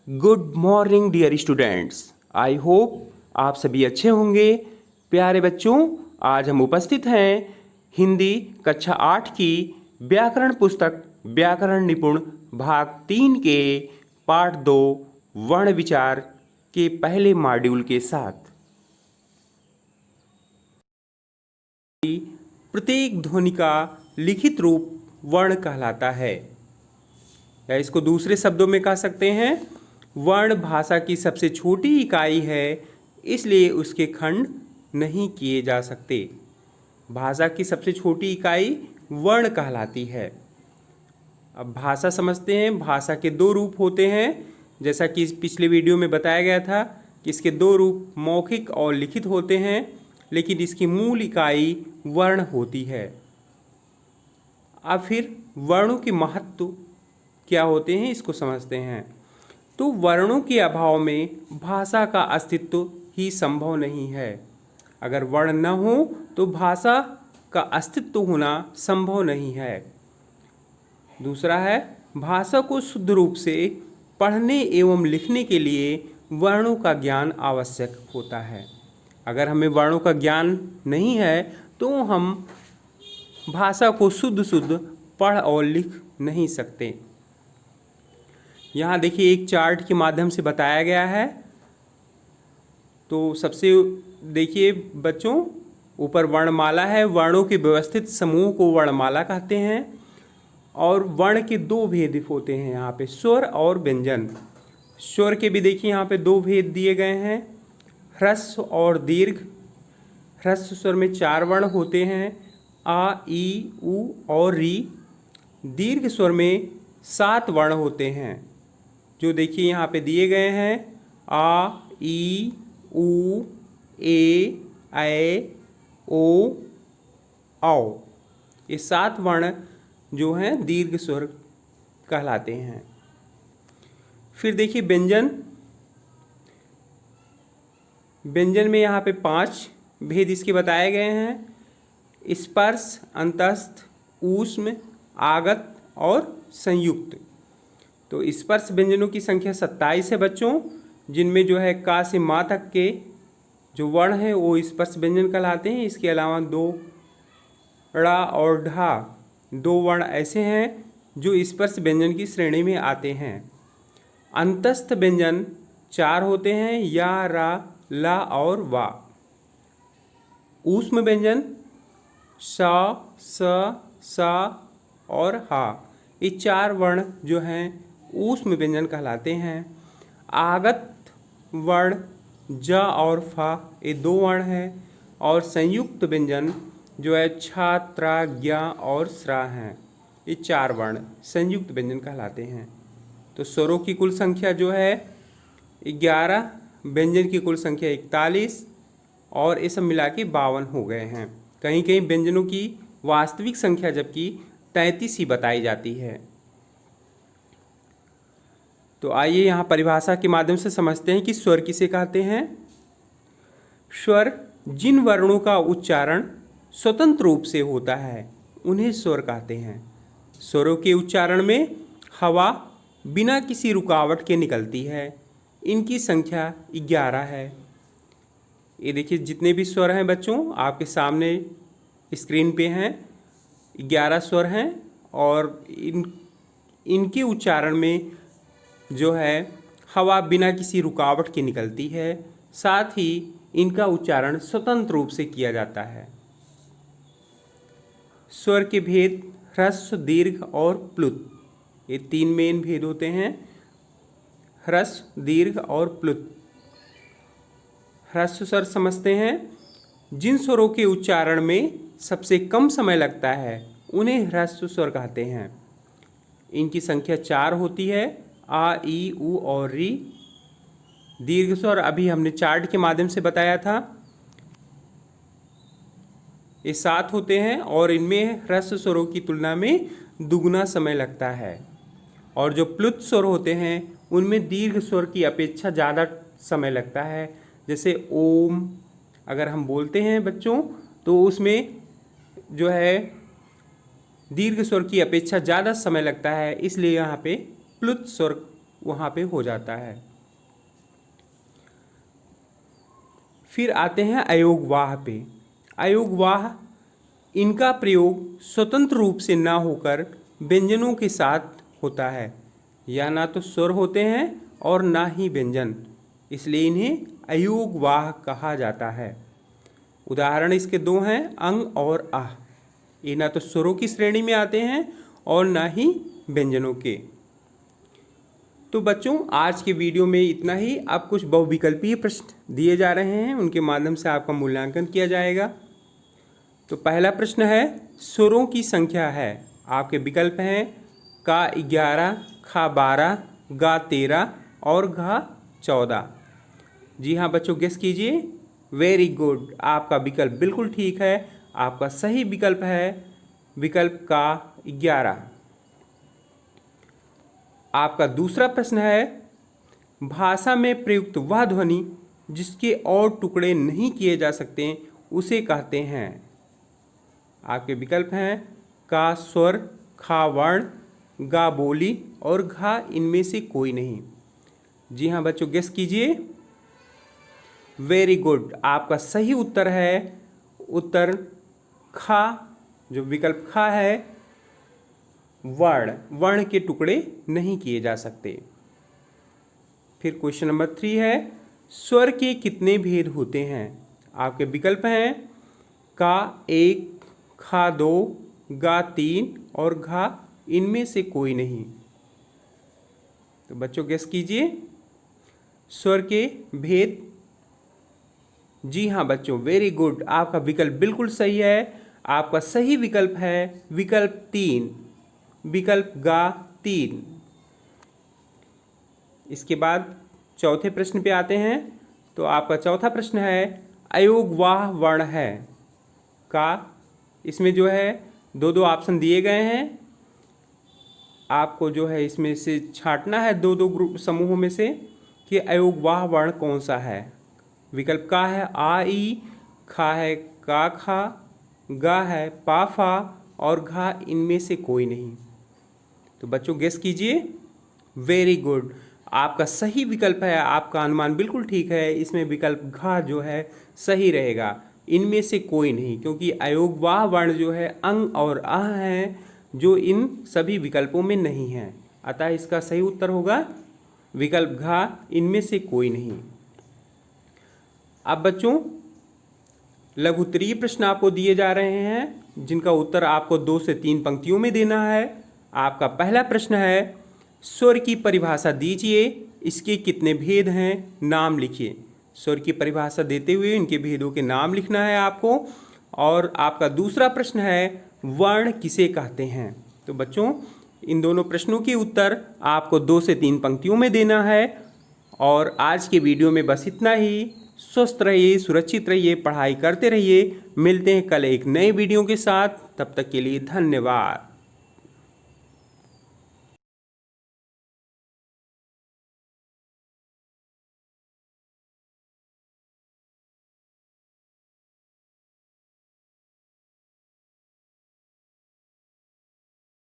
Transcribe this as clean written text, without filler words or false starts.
Good morning dear students. I hope आप सभी अच्छे होंगे। प्यारे बच्चों, आज हम उपस्थित हैं हिंदी कक्षा 8 की व्याकरण पुस्तक व्याकरण निपुण भाग 3 के पाठ 2 वर्ण विचार के पहले मॉड्यूल के साथ। प्रत्येक ध्वनि का लिखित रूप वर्ण कहलाता है, या इसको दूसरे शब्दों में कह सकते हैं, वर्ण भाषा की सबसे छोटी इकाई है, इसलिए उसके खंड नहीं किए जा सकते। भाषा की सबसे छोटी इकाई वर्ण कहलाती है। अब भाषा समझते हैं। भाषा के दो रूप होते हैं, जैसा कि पिछले वीडियो में बताया गया था कि इसके दो रूप मौखिक और लिखित होते हैं, लेकिन इसकी मूल इकाई वर्ण होती है। अब फिर वर्णों के महत्व क्या होते हैं, इसको समझते हैं। तो वर्णों के अभाव में भाषा का अस्तित्व ही संभव नहीं है। अगर वर्ण न हो तो भाषा का अस्तित्व होना संभव नहीं है। दूसरा है, भाषा को शुद्ध रूप से पढ़ने एवं लिखने के लिए वर्णों का ज्ञान आवश्यक होता है। अगर हमें वर्णों का ज्ञान नहीं है तो हम भाषा को शुद्ध पढ़ और लिख नहीं सकते। यहाँ देखिए, एक चार्ट के माध्यम से बताया गया है। तो सबसे देखिए बच्चों, ऊपर वर्णमाला है। वर्णों के व्यवस्थित समूह को वर्णमाला कहते हैं। और वर्ण के दो भेद होते हैं यहाँ पे, स्वर और व्यंजन। स्वर के भी देखिए यहाँ पे दो भेद दिए गए हैं, ह्रस्व और दीर्घ। ह्रस्व स्वर में 4 वर्ण होते हैं, आ, ई, उ और री। दीर्घ स्वर में 7 वर्ण होते हैं, जो देखिए यहाँ पे दिए गए हैं, आ, ई, उ, ए, ऐ, ओ, औ। ये 7 वर्ण जो हैं दीर्घ स्वर कहलाते हैं। फिर देखिए व्यंजन। व्यंजन में यहाँ पे 5 भेद इसके बताए गए हैं, स्पर्श, अंतस्थ, ऊष्म, आगत और संयुक्त। तो स्पर्श व्यंजनों की संख्या 27 है बच्चों, जिनमें जो है का से मा तक के जो वर्ण हैं वो स्पर्श व्यंजन कहलाते हैं। इसके अलावा 2 ड़ा और ढा, 2 वर्ण ऐसे हैं जो स्पर्श व्यंजन की श्रेणी में आते हैं। अंतस्थ व्यंजन 4 होते हैं, या, रा, ला और वा। ऊष्म व्यंजन सा, सा और हा, ये 4 वर्ण जो हैं ऊष्म व्यंजन कहलाते हैं। आगत वर्ण ज और फा, ये 2 वर्ण हैं। और संयुक्त व्यंजन जो है छा, त्रा, ज्ञा और स्रा हैं, ये 4 वर्ण संयुक्त व्यंजन कहलाते हैं। तो स्वरों की कुल संख्या जो है 11, व्यंजन की कुल संख्या 41, और ये सब मिला के 52 हो गए हैं। कहीं कहीं व्यंजनों की वास्तविक संख्या जबकि 33 ही बताई जाती है। तो आइए यहाँ परिभाषा के माध्यम से समझते हैं कि स्वर किसे कहते हैं। स्वर जिन वर्णों का उच्चारण स्वतंत्र रूप से होता है उन्हें स्वर कहते हैं। स्वरों के उच्चारण में हवा बिना किसी रुकावट के निकलती है। इनकी संख्या 11 है। ये देखिए जितने भी स्वर हैं बच्चों आपके सामने स्क्रीन पे हैं, 11 स्वर हैं। और इनके उच्चारण में जो है हवा बिना किसी रुकावट के निकलती है, साथ ही इनका उच्चारण स्वतंत्र रूप से किया जाता है। स्वर के भेद ह्रस्व, दीर्घ और प्लुत, ये 3 मेन भेद होते हैं, ह्रस्व, दीर्घ और प्लुत। ह्रस्व स्वर समझते हैं, जिन स्वरों के उच्चारण में सबसे कम समय लगता है उन्हें ह्रस्व स्वर कहते हैं। इनकी संख्या 4 होती है, आ, ई, उ और री। दीर्घ स्वर अभी हमने चार्ट के माध्यम से बताया था, ये 7 होते हैं और इनमें ह्रस्व स्वरों की तुलना में दुगुना समय लगता है। और जो प्लुत स्वर होते हैं उनमें दीर्घ स्वर की अपेक्षा ज़्यादा समय लगता है। जैसे ओम अगर हम बोलते हैं बच्चों, तो उसमें जो है दीर्घ स्वर की अपेक्षा ज़्यादा समय लगता है, इसलिए यहाँ पे प्लुत स्वर वहाँ पे हो जाता है। फिर आते हैं अयोगवाह पे। अयोगवाह, इनका प्रयोग स्वतंत्र रूप से ना होकर व्यंजनों के साथ होता है। या ना तो स्वर होते हैं और ना ही व्यंजन, इसलिए इन्हें अयोगवाह कहा जाता है। उदाहरण इसके दो हैं, अंग और आह। ये ना तो स्वरों की श्रेणी में आते हैं और ना ही व्यंजनों के। तो बच्चों, आज के वीडियो में इतना ही। अब कुछ बहुविकल्पीय प्रश्न दिए जा रहे हैं, उनके माध्यम से आपका मूल्यांकन किया जाएगा। तो पहला प्रश्न है, स्वरों की संख्या है। आपके विकल्प हैं का 11, खा 12, गा 13 और घा 14। जी हाँ बच्चों, गेस कीजिए। वेरी गुड, आपका विकल्प बिल्कुल ठीक है। आपका सही विकल्प है विकल्प का 11। आपका दूसरा प्रश्न है, भाषा में प्रयुक्त वह ध्वनि जिसके और टुकड़े नहीं किए जा सकते उसे कहते हैं। आपके विकल्प हैं का स्वर, खा वर्ण, गा बोली और घा इनमें से कोई नहीं। जी हाँ बच्चों, गेस कीजिए। वेरी गुड, आपका सही उत्तर है उत्तर खा, जो विकल्प खा है, वर्ण के टुकड़े नहीं किए जा सकते। फिर क्वेश्चन नंबर 3 है, स्वर के कितने भेद होते हैं। आपके विकल्प हैं का 1, खा 2, गा 3 और घा इनमें से कोई नहीं। तो बच्चों गेस कीजिए स्वर के भेद। जी हाँ बच्चों, वेरी गुड, आपका विकल्प बिल्कुल सही है। आपका सही विकल्प है विकल्प 3, विकल्प गा 3। इसके बाद चौथे प्रश्न पे आते हैं। तो आपका चौथा प्रश्न है, अयोगवाह वर्ण है का। इसमें जो है दो ऑप्शन दिए गए हैं, आपको जो है इसमें से छांटना है दो ग्रुप समूहों में से कि अयोगवाह वर्ण कौन सा है। विकल्प का है आ ई, खा है का खा, गा है पा फा और घा इनमें से कोई नहीं। तो बच्चों गेस कीजिए। वेरी गुड, आपका सही विकल्प है, आपका अनुमान बिल्कुल ठीक है। इसमें विकल्प घा जो है सही रहेगा, इनमें से कोई नहीं, क्योंकि अयोगवाह वर्ण जो है अंग और आह हैं जो इन सभी विकल्पों में नहीं हैं। अतः इसका सही उत्तर होगा विकल्प घा, इनमें से कोई नहीं। अब बच्चों, लघुत्तरीय प्रश्न आपको दिए जा रहे हैं जिनका उत्तर आपको 2 से 3 पंक्तियों में देना है। आपका पहला प्रश्न है, स्वर की परिभाषा दीजिए, इसके कितने भेद हैं, नाम लिखिए। स्वर की परिभाषा देते हुए इनके भेदों के नाम लिखना है आपको। और आपका दूसरा प्रश्न है, वर्ण किसे कहते हैं। तो बच्चों, इन दोनों प्रश्नों के उत्तर आपको 2 से 3 पंक्तियों में देना है। और आज के वीडियो में बस इतना ही। स्वस्थ रहिए, सुरक्षित रहिए, पढ़ाई करते रहिए। मिलते हैं कल एक नए वीडियो के साथ, तब तक के लिए धन्यवाद।